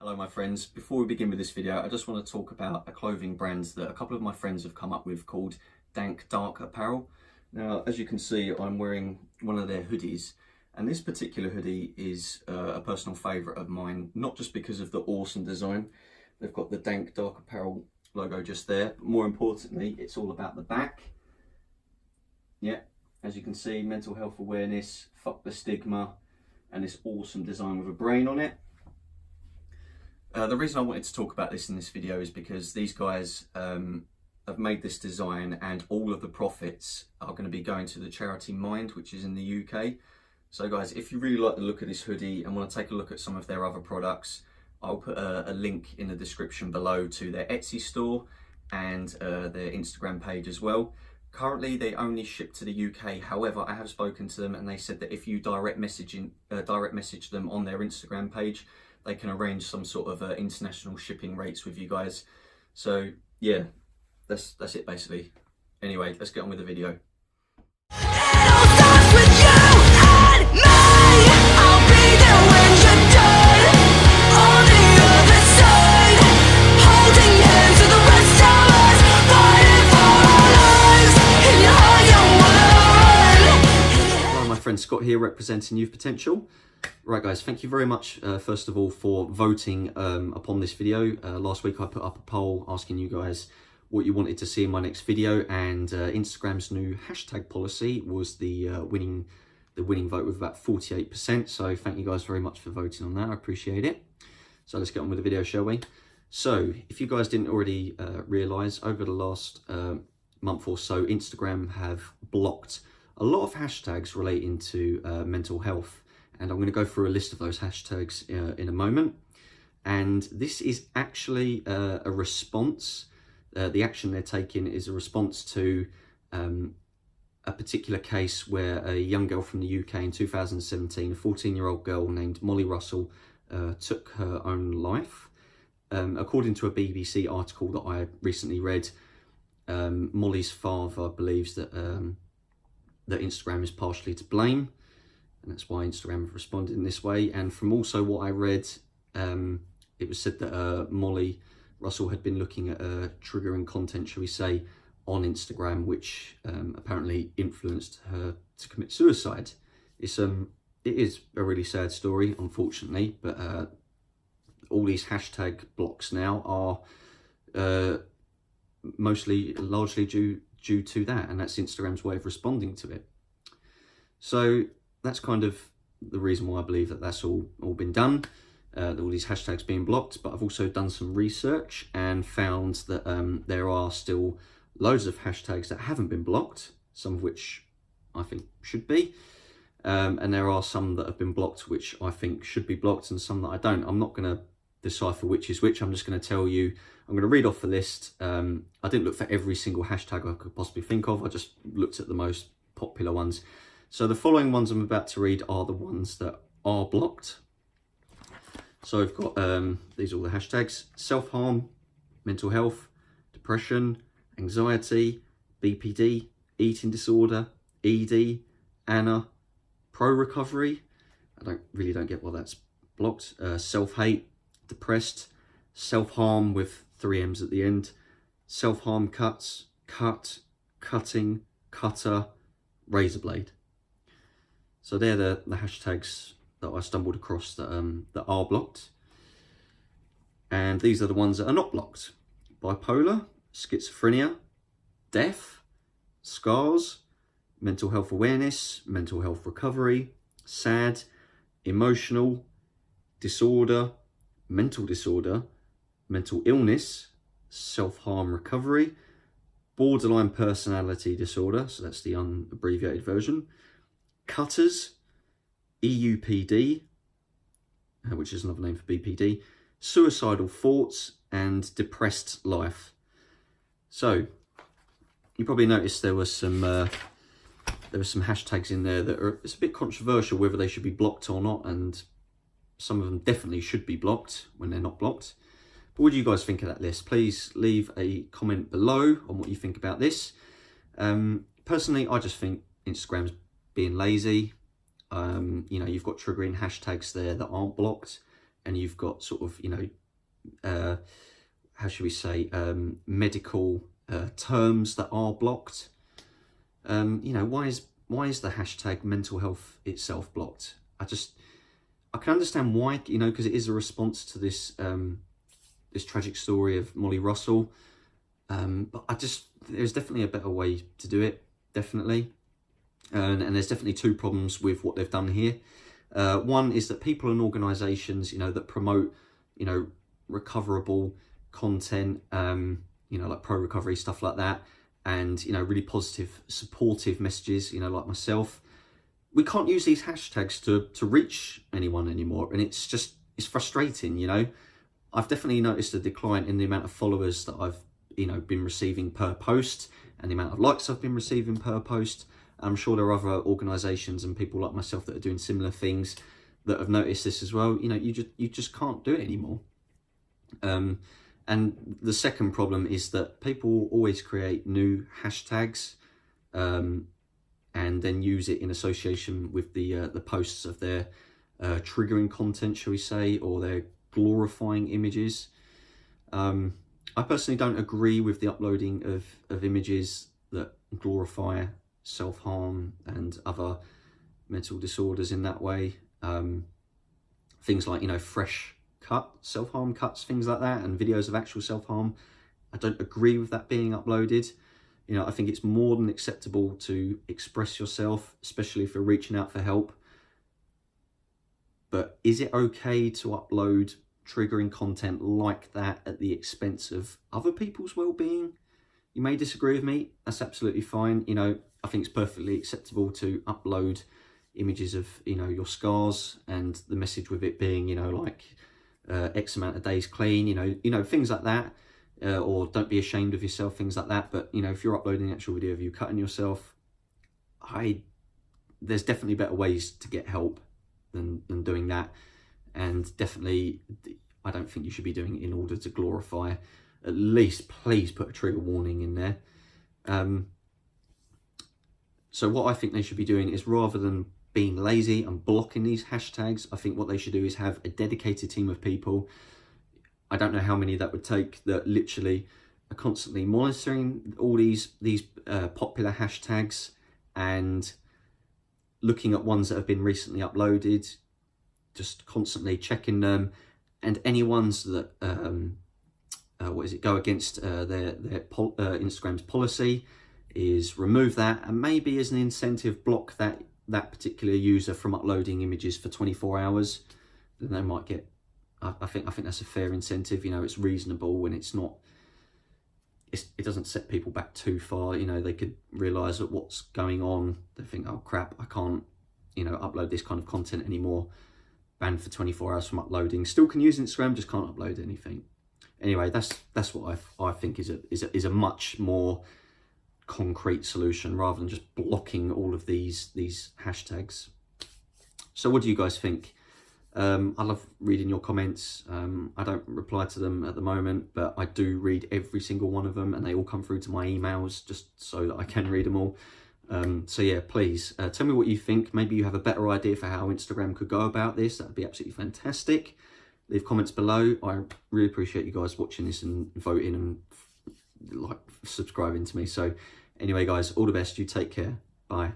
Hello my friends, before we begin with this video I just want to talk about a clothing brand that a couple of my friends have come up with called Dank Apparel. Now as you can see I'm wearing one of their hoodies, and this particular hoodie is a personal favourite of mine, not just because of the awesome design. They've got the Dank Apparel logo just there, but more importantly it's all about the back. Yeah, as you can see, mental health awareness, fuck the stigma, and this awesome design with a brain on it. The reason I wanted to talk about this in this video is because these guys have made this design, and all of the profits are going to be going to the charity Mind, which is in the UK. So guys, if you really like the look of this hoodie and want to take a look at some of their other products, I'll put a link in the description below to their Etsy store and their Instagram page as well. Currently they only ship to the UK, however I have spoken to them and they said that if you direct message them on their Instagram page, they can arrange some sort of international shipping rates with you guys. So yeah, that's it basically. Anyway, let's get on with the video. Scott here representing Youth Potential. Right guys, thank you very much first of all for voting upon this video. Last week I put up a poll asking you guys what you wanted to see in my next video, and Instagram's new hashtag policy was the winning vote with about 48%. So thank you guys very much for voting on that, I appreciate it. So let's get on with the video, shall we? So if you guys didn't already realise, over the last month or so Instagram have blocked a lot of hashtags relating to mental health, and I'm going to go through a list of those hashtags in a moment. And this is actually a response. The action they're taking is a response to a particular case where a young girl from the UK in 2017, a 14-year-old girl named Molly Russell, took her own life. According to a BBC article that I recently read, Molly's father believes that that Instagram is partially to blame, and that's why Instagram have responded in this way. And from also what I read, it was said that Molly Russell had been looking at triggering content, shall we say, on Instagram, which apparently influenced her to commit suicide. It is a really sad story, unfortunately, but all these hashtag blocks now are largely due to that, and that's Instagram's way of responding to it. So that's kind of the reason why I believe that that's all been done, all these hashtags being blocked. But I've also done some research and found that there are still loads of hashtags that haven't been blocked, some of which I think should be, and there are some that have been blocked which I think should be blocked, and some that I don't. I'm not going to decipher which is which. I'm just going to tell you, I'm going to read off the list. I didn't look for every single hashtag I could possibly think of, I just looked at the most popular ones. So the following ones I'm about to read are the ones that are blocked. So I've got, these are all the hashtags: self-harm, mental health, depression, anxiety, BPD, eating disorder, ED, Anna, pro-recovery, I really don't get why that's blocked, self-hate, depressed, self-harm with 3 M's at the end, self-harm cuts, cut, cutting, cutter, razor blade. So they're the hashtags that I stumbled across that are blocked. And these are the ones that are not blocked: bipolar, schizophrenia, deaf, scars, mental health awareness, mental health recovery, sad, emotional, disorder, mental disorder, mental illness, self-harm recovery, borderline personality disorder, so that's the unabbreviated version, cutters, EUPD, which is another name for BPD, suicidal thoughts, and depressed life. So you probably noticed there was some hashtags in there that are, it's a bit controversial whether they should be blocked or not, and some of them definitely should be blocked when they're not blocked. But what do you guys think of that list? Please leave a comment below on what you think about this. Personally, I just think Instagram's being lazy. You know, you've got triggering hashtags there that aren't blocked, and you've got sort of, you know, how should we say, medical terms that are blocked, you know, why is the hashtag mental health itself blocked? I can understand why, you know, because it is a response to this this tragic story of Molly Russell, but there's definitely a better way to do it, definitely. And there's definitely two problems with what they've done here. One is that people and organisations, you know, that promote, you know, recoverable content, you know, like pro-recovery, stuff like that, and, you know, really positive, supportive messages, you know, like myself, we can't use these hashtags to reach anyone anymore. And it's frustrating, you know. I've definitely noticed a decline in the amount of followers that I've, you know, been receiving per post, and the amount of likes I've been receiving per post. I'm sure there are other organisations and people like myself that are doing similar things that have noticed this as well. You know, you just can't do it anymore. And the second problem is that people always create new hashtags, and then use it in association with the posts of their triggering content, shall we say, or their glorifying images. I personally don't agree with the uploading of images that glorify self-harm and other mental disorders in that way. Things like, you know, fresh cut self-harm cuts, things like that, and videos of actual self-harm. I don't agree with that being uploaded. You know, I think it's more than acceptable to express yourself, especially if you're reaching out for help. But is it okay to upload triggering content like that at the expense of other people's well-being? You may disagree with me. That's absolutely fine. You know, I think it's perfectly acceptable to upload images of, you know, your scars, and the message with it being, you know, like X amount of days clean, you know, things like that. Or don't be ashamed of yourself, things like that. But, you know, if you're uploading an actual video of you cutting yourself, there's definitely better ways to get help than doing that. And definitely, I don't think you should be doing it in order to glorify. At least, please put a trigger warning in there. So what I think they should be doing is, rather than being lazy and blocking these hashtags, I think what they should do is have a dedicated team of people. I don't know how many that would take, that literally are constantly monitoring all these popular hashtags and looking at ones that have been recently uploaded, just constantly checking them, and any ones that go against their Instagram's policy is remove that, and maybe as an incentive block that particular user from uploading images for 24 hours. Then they might get, I think that's a fair incentive. You know, it's reasonable when it's not, it doesn't set people back too far. You know, they could realise that what's going on, they think, oh crap, I can't, you know, upload this kind of content anymore. Banned for 24 hours from uploading. Still can use Instagram, just can't upload anything. Anyway, that's what I think is a much more concrete solution, rather than just blocking all of these hashtags. So what do you guys think? I love reading your comments. I don't reply to them at the moment, but I do read every single one of them, and they all come through to my emails just so that I can read them all. So yeah, please tell me what you think. Maybe you have a better idea for how Instagram could go about this. That would be absolutely fantastic. Leave comments below. I really appreciate you guys watching this and voting and like subscribing to me. So anyway, guys, all the best. You take care. Bye.